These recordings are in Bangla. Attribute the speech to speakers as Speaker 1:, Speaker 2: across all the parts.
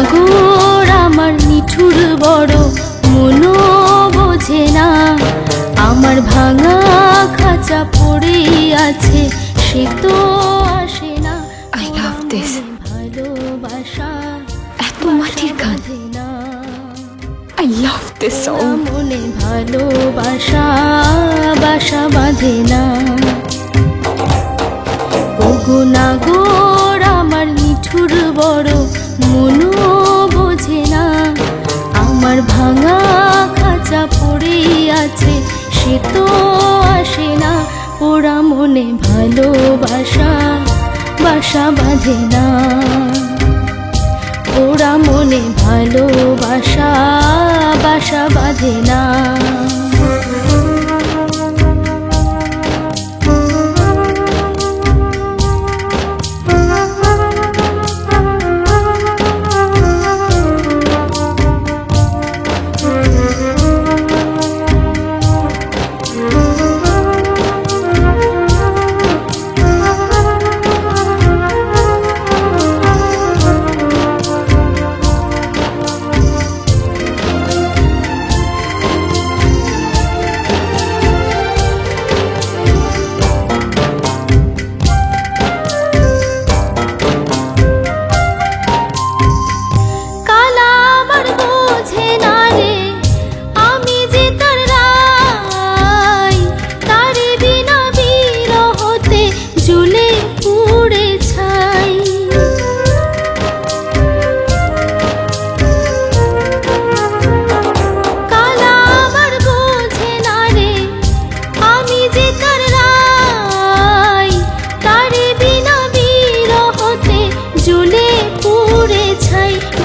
Speaker 1: নাগর আমার নিঠুর বড় মনো বোঝে না, আমার ভাঙা খাঁচা পড়ে আছে সে তো আসে না।
Speaker 2: I love this.
Speaker 1: ভালোবাসা
Speaker 2: এত মাটির গান। I love this song.
Speaker 1: মনে ভালোবাসা বাসা বাঁধে না। ওগো নাগর আমার নিঠুর বড় মনো বোঝে না, আমার ভাঙা খাঁচা পড়ে আছে সে তো আসে না। ওরা মনে ভালোবাসা বাসা বাঁধে না, ওরা মনে ভালোবাসা বাসা বাঁধে না।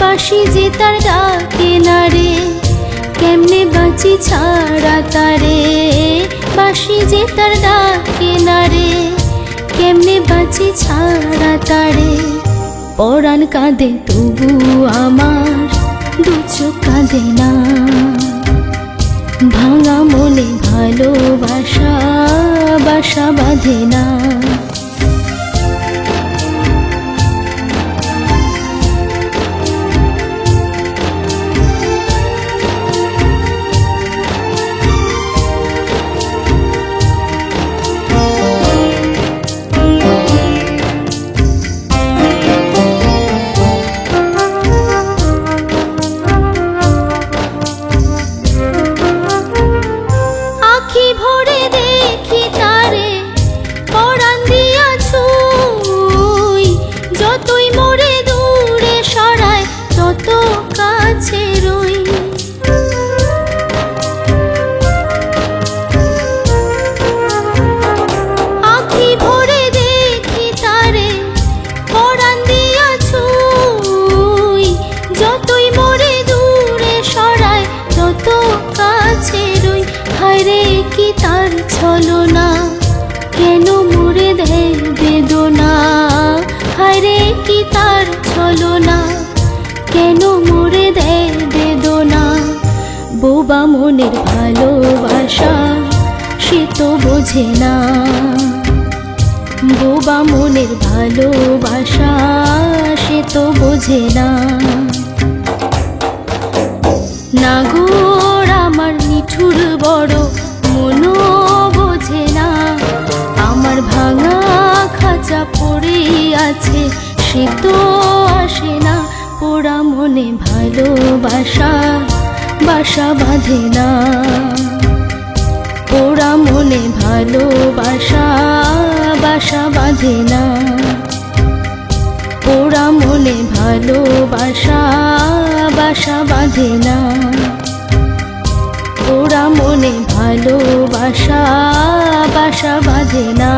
Speaker 1: বাঁশি যে তার ডাকে না রে, কেমনে বাঁচি ছাড়া তারে। বাঁশি যে তার ডাকে না রে, কেমনে বাঁচি ছাড়া তারে। পরাণ কাঁদে তবু আমার দু চোখ কাঁদে না, ভাঙা মনে ভালোবাসা বাসা বাঁধে না। কি তার ছলনা কেন মোরে দেয় বেদনা, হায়রে কি তার ছলনা কেন মোরে দেয় বেদনা। বোবা মনের ভালোবাসা সে তো বোঝে না, বোবা মনের ভালোবাসা সে তো বোঝে না। নাগর আমার নিঠুর বড় মনো বোঝে না, আমার ভাঙা খাঁচা পড়ে আছে সে তো আসে না। পোড়া মনে ভালোবাসা বাসা বাঁধে না, পোড়া মনে ভালোবাসা বাসা বাঁধে না, পোড়া মনে ভালোবাসা বাসা বাঁধে না, পোড়া মনে ভালোবাসা বাসা বাঁধে না।